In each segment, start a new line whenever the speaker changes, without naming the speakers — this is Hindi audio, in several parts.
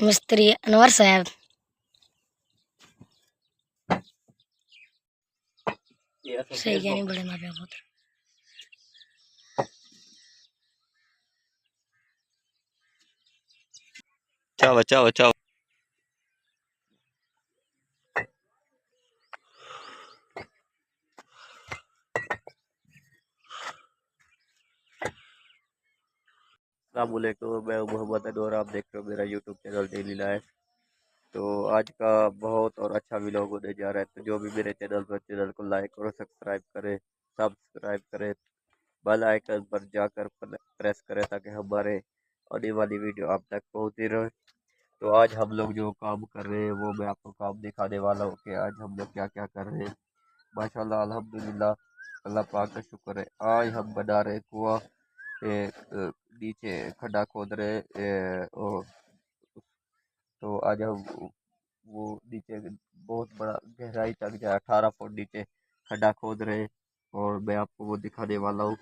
मिस्त्री अनवर साहब। सही कहनी बड़े माँ प्या पुत्र।
चाव चाव चाव अस्सलामुअलैकुम, मैं मोहम्मद अनवर। आप देख रहे हो मेरा यूट्यूब चैनल डेली लाइफ। तो आज का बहुत और अच्छा व्लॉग होने जा रहा है। तो जो भी मेरे चैनल को लाइक और सब्सक्राइब करें, बेल आइकन पर जाकर प्रेस करें ताकि हमारे आने वाली वीडियो आप तक पहुंचती रहे। तो आज हम लोग जो काम कर रहे हैं वो मैं आपको काम दिखाने वाला हूँ कि आज हम लोग क्या क्या कर रहे हैं। माशाल्लाह अल्हम्दुलिल्लाह, अल्लाह पाक का शुक्र है। आज हम बना रहे कुआं, नीचे खड्डा खोद रहे तो आज हम वो नीचे बहुत बड़ा गहराई तक जाए 18 फुट नीचे खड्डा खोद रहे। और मैं आपको वो दिखाने वाला हूँ।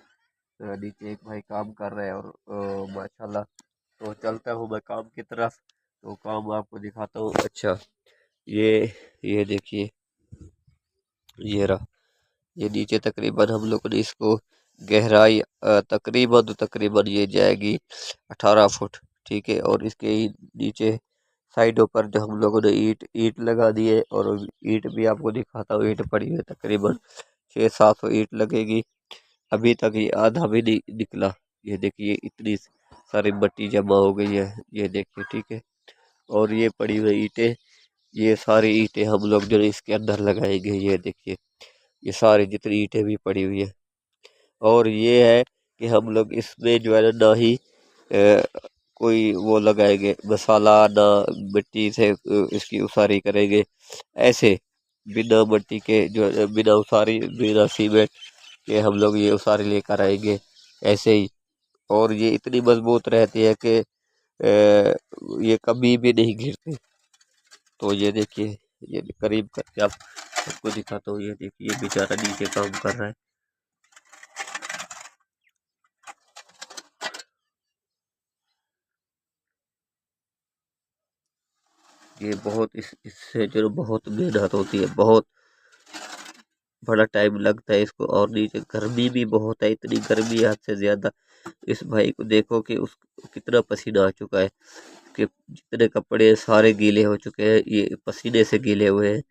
नीचे एक भाई काम कर रहे हैं और माशाल्लाह। तो चलता हूँ मैं काम की तरफ, तो काम आपको दिखाता हूँ। अच्छा, ये ये देखिए, ये रहा। ये नीचे तकरीबन हम लोग ने इसको गहराई तकरीबन ये जाएगी 18 फुट। ठीक है, और इसके ही नीचे साइडों पर जो हम लोगों ने ईंट ईंट लगा दी है, और ईंट भी आपको दिखाता हूँ। ईंट पड़ी है तकरीबन 600-700 ईंट लगेगी। अभी तक ये आधा भी नहीं निकला। ये देखिए इतनी सारी मट्टी जमा हो गई है, ये देखिए। ठीक है, और ये पड़ी हुई ईंटें, ये सारी ईंटें हम लोग जो है इसके अंदर लगाएंगे। ये देखिए, ये सारी जितनी ईंटें भी पड़ी हुई है। और ये है कि हम लोग इसमें जो है ना ही कोई वो लगाएंगे मसाला, ना मिट्टी से इसकी उसारी करेंगे। ऐसे बिना मिट्टी के जो बिना उसारी बिना सीमेंट के हम लोग ये उसारी लेकर आएंगे ऐसे ही। और ये इतनी मजबूत रहती है कि ये कभी भी नहीं गिरते। तो ये देखिए, ये करीब करके आप सबको दिखाता हूँ। ये देखिए, ये बेचारा नीचे काम कर रहा है। ये बहुत इससे जो बहुत मेहनत होती है, बहुत बड़ा टाइम लगता है इसको। और नीचे गर्मी भी बहुत है, इतनी गर्मी है हद से ज्यादा। इस भाई को देखो कि उस कितना पसीना आ चुका है, कि जितने कपड़े सारे गीले हो चुके हैं, ये पसीने से गीले हुए हैं।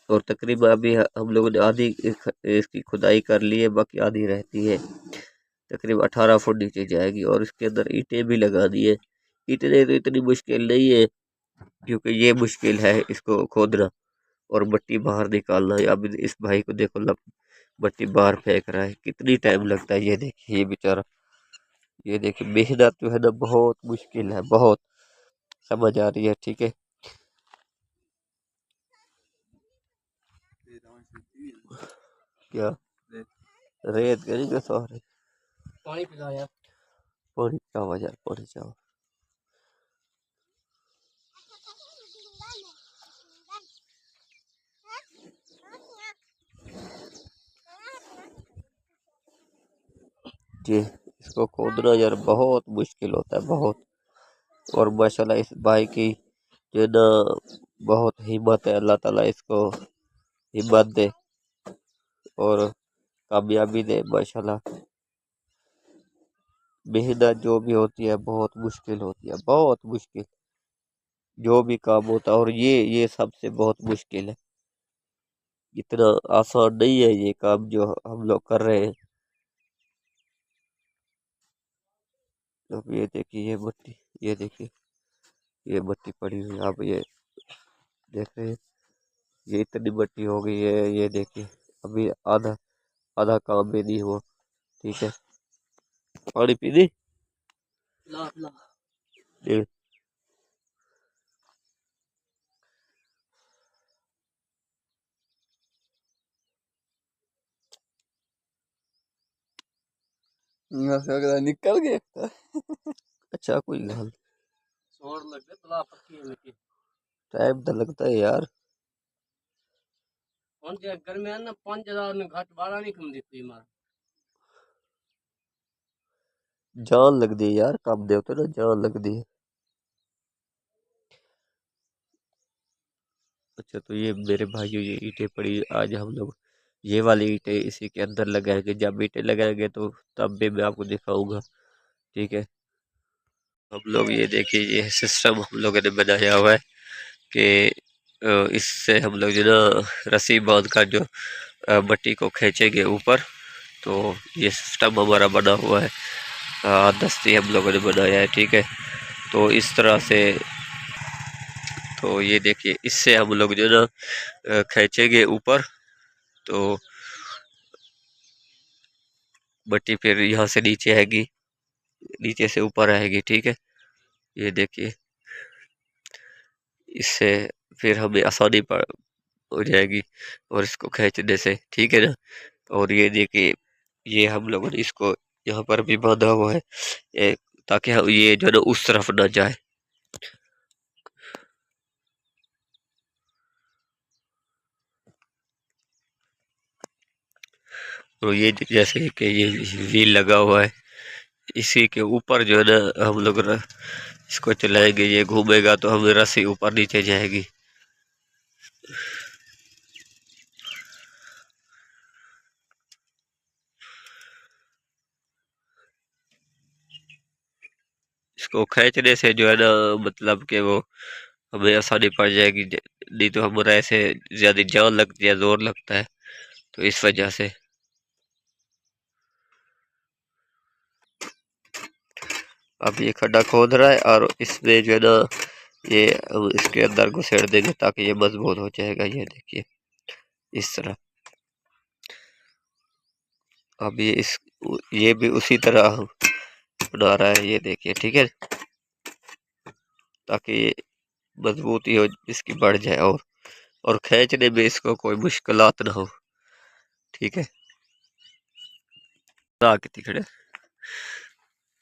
और तकरीबन अभी हम लोगों ने आधी इसकी खुदाई कर ली है, बाकी आधी रहती है। तकरीबन 18 फुट नीचे जाएगी, और इसके अंदर ईंटें भी लगा दी है। ईंटें तो इतनी मुश्किल नहीं है, क्योंकि ये मुश्किल है इसको खोदना और मट्टी बाहर निकालना है। अब इस भाई को देखो, मट्टी बाहर फेंक रहा है, कितनी टाइम लगता है। ये देखिए, ये बेचारा, ये देखिए मेहनत जो है ना बहुत मुश्किल है, बहुत समझ आ रही है। ठीक है, क्या रेत करी के सॉरी,
पानी पिला यार।
पानी चावा यार, पानी चावा। जी, इसको खोदना यार बहुत मुश्किल होता है, बहुत। और माशाल्लाह इस भाई की जो ना बहुत हिम्मत है। अल्लाह ताला इसको हिम्मत दे और कामयाबी दे माशाल्लाह। मेहनत जो भी होती है बहुत मुश्किल होती है, बहुत मुश्किल जो भी काम होता है। और ये सबसे बहुत मुश्किल है, इतना आसान नहीं है ये काम जो हम लोग कर रहे हैं। तो ये देखिए, ये मट्टी, ये देखिए, ये मट्टी पड़ी हुई है। आप ये देख रहे हैं, ये इतनी मट्टी हो गई है। ये देखिए, अभी आधा आधा काम भी नहीं हुआ। ठीक है, पानी पी ली।
ला ला।
ये
निकल गया।
अच्छा, कोई गल
सोर लग गया तला पक्की है मिट्टी।
टाइम तो लगता है यार।
कौन जे गर्मी है ना 5000 ने घाट 12 नहीं कम देती मार।
जान लग दी यार, काम दे तो ना जान लग दी। अच्छा, तो ये मेरे भाइयों ये ईंटें पड़ी, आज हम लोग ये वाली ईंटें इसी के अंदर लगाएंगे। जब ईंटें लगाएंगे तो तब भी मैं आपको दिखाऊंगा, ठीक है। हम लोग ये देखिए, ये सिस्टम हम लोगों ने बनाया हुआ है कि इससे हम लोग जो ना रस्सी बांध कर जो मट्टी को खींचेंगे ऊपर। तो ये सिस्टम हमारा बना हुआ है, दस्ती हम लोगों ने बनाया है, ठीक है। तो इस तरह से, तो ये देखिए, इससे हम लोग जो ना खींचेंगे ऊपर, तो मट्टी फिर यहाँ से नीचे आएगी, नीचे से ऊपर आएगी, ठीक है। ये देखिए, इससे फिर हमें आसानी पड़ हो जाएगी और इसको खींचने से, ठीक है ना। और ये देखिए, ये हम लोगों ने इसको यहाँ पर भी बांधा हुआ है, ताकि हम ये जो है ना उस तरफ ना जाए। तो ये जैसे कि ये व्हील लगा हुआ है, इसी के ऊपर जो है ना हम लोग इसको चलाएंगे, ये घूमेगा तो हमें रस्सी ऊपर नीचे जाएगी। इसको खींचने से जो है ना, मतलब कि वो हमें आसानी पड़ जाएगी, नहीं तो हमारा ऐसे ज्यादा जान लगती है, जोर लगता है, तो इस वजह से। अब ये खड्डा खोद रहा है और इसमें जो है ना ये हम इसके अंदर घुसेड़ देंगे ताकि ये मजबूत हो जाएगा। ये देखिए, इस तरह। अब ये भी उसी तरह बना रहा है, ये देखिए, ठीक है, ताकि ये मजबूती हो इसकी बढ़ जाए और खींचने में इसको कोई मुश्किलात ना हो, ठीक है। कितनी खड़े,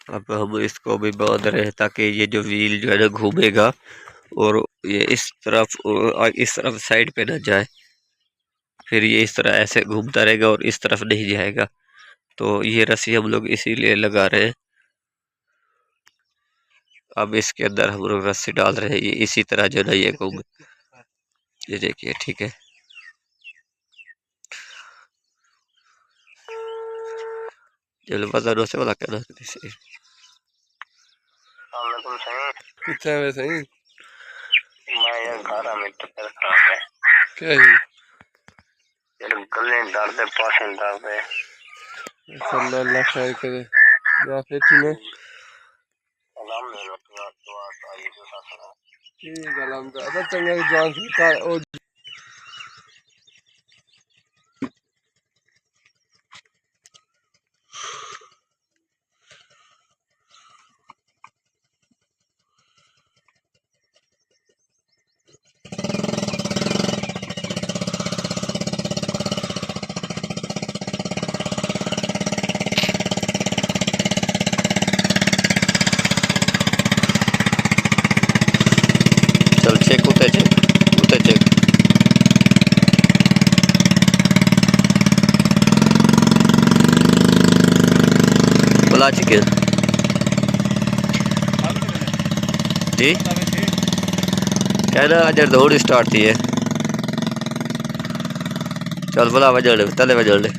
अब हम इसको भी बांध रहे हैं ताकि ये जो व्हील जो है ना घूमेगा और ये इस तरफ साइड पे ना जाए, फिर ये इस तरह ऐसे घूमता रहेगा और इस तरफ नहीं जाएगा। तो ये रस्सी हम लोग इसीलिए लगा रहे हैं। अब इसके अंदर हम लोग रस्सी डाल रहे हैं, ये इसी तरह जो ना ये घूमे, ये देखिए, ठीक है। चलो वजन से वाला कहना
कितने में सही मैं यार घर आ में तबियत खराब है क्या ही यार गले में दर्द है पास में दर्द है अल्लाह अल्लाह खैर करे या फिर तुम्हें सलाम ले लो तो आई जो साथ ठीक है सलाम का अगर चंगा जान से ओ
चल चेक होते चेक बोला चिकन जी कहना अजर दौड़ स्टार्ट थी है। चल बोला वजन तले वजन ले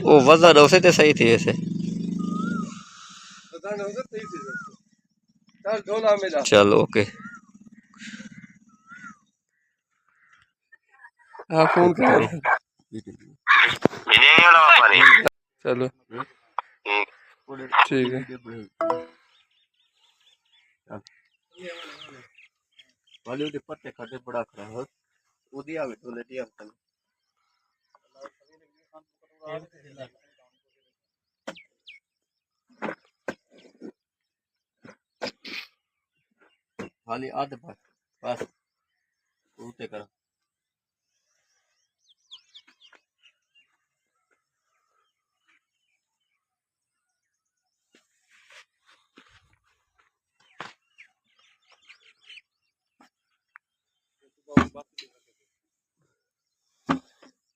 वो वजन उसे तो सही थी ऐसे। चल ओके,
हाँ फोन कर चलो ठीक है
वाले उधर पत्ते खाते बड़ा खड़ा हो उदी आवे तो ले दिया तल खाली आधे बस उल्टे करो।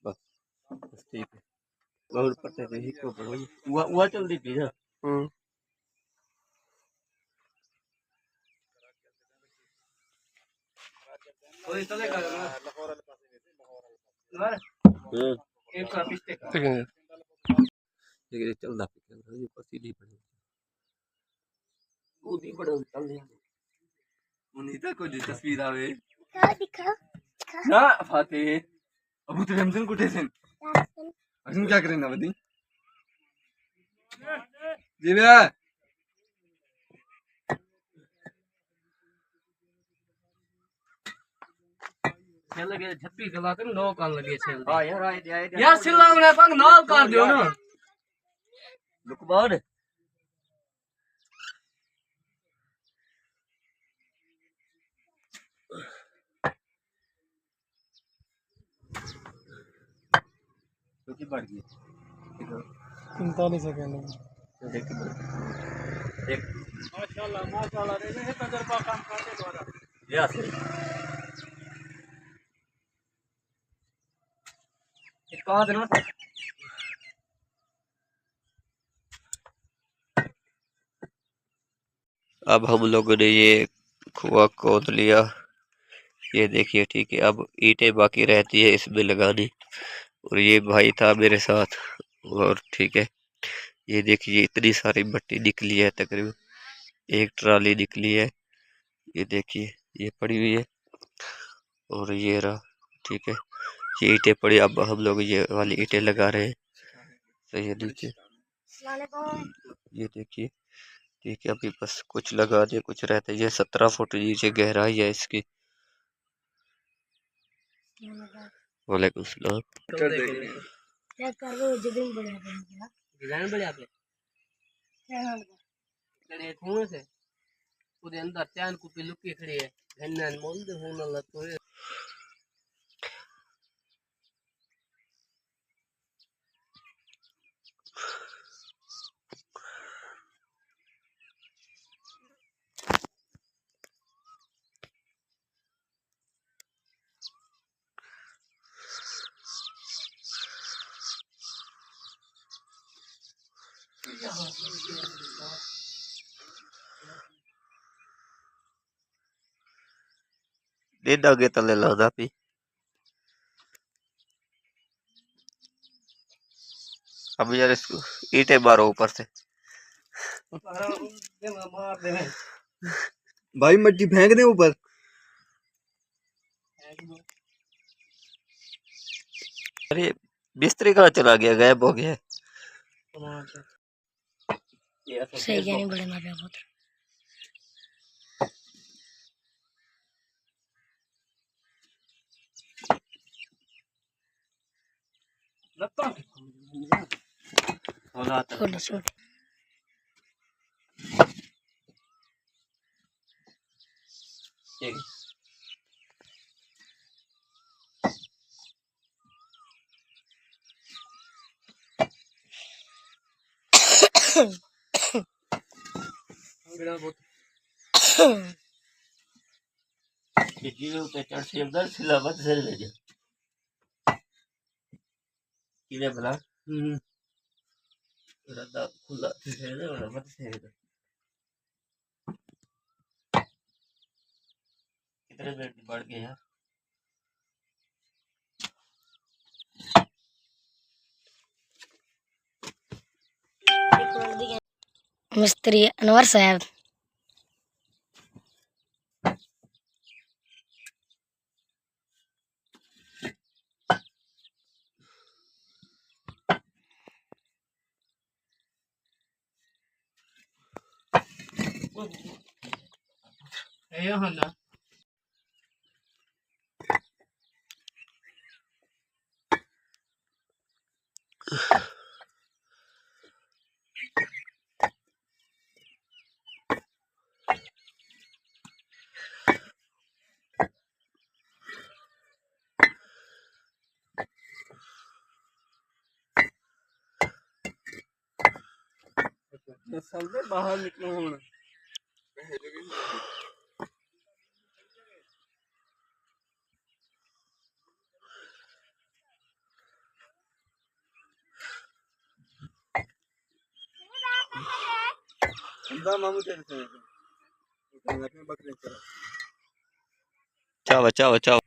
बस बस ठीक है, बहुत पत्ते से ही को बड़ो हुआ चल दी थी ना।
कोई चलेगा ना ना एक का पिस्ते का
लेकिन चलदा पे कैमरा ये पसी नहीं पड़े वो नहीं पड़े चल रहे मुनीता को जो तस्वीर आवे
दिखा
ना फाते अबू तो हमसन कुठे सेन अजून क्या करें ना बदी जी भैया
खेल लगे झप्पी चलाते ना नौ कान लगे खेल
हां यार आए
यार सिलावने तक नौ कर दियो ना
लुकमान क्योंकि बढ़ गई
45 सेकंड में
देख
माशाल्लाह रे ने तजर्बा काम करते द्वारा
या कहाँ देना अब हम लोगों ने ये कुआं खोद लिया ये देखिए ठीक है अब ईंटें बाकी रहती है इसमें लगानी और ये भाई था मेरे साथ और ठीक है ये देखिए इतनी सारी मिट्टी निकली है तकरीबन एक ट्राली निकली है ये देखिए ये पड़ी हुई है और ये रहा ठीक है ये ईंटें पड़ी अब हम लोग ये वाली ईंटें लगा रहे हैं सही है नीचे ये देखिए ठीक है अभी बस कुछ लगा दिया कुछ रहता है ये 17 फुट नीचे गहराई है इसकी वालेकुम सलाम
क्या कर रहे हो जमीन बढ़िया बनेगा
डिजाइन बढ़िया पे तेरे कुएं से पूरे अंदर चांद कुपी लुकी खड़ी है घन्ना मोल दे होना लगतो है
दिन आगे तले लाना भी अब यार इसको ईंटें मारो ऊपर से भाई मिट्टी फेंक दे ऊपर अरे बिस्तरी कहाँ चला गया गायब हो गया
सही क्या नहीं बड़े मापे बहुत छोटे छोटे
पे चढ़ से अंदर सिलावट से ले जा किले भला रदा खुला से दे वाला मत से दे कितने मिनट बढ़ गए यार
मिस्त्री अनवर साहब
ए होना
साल बाहर निकलो होना मामू तेरे से बकरे
चावा चावा चावा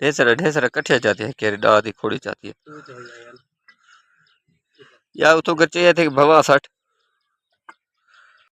ढेर सारा कट्ठिया जाती है केरी डादी खोड़ी जाती है
तू तो हो यार
या तो कर चाहिए थे भवा 60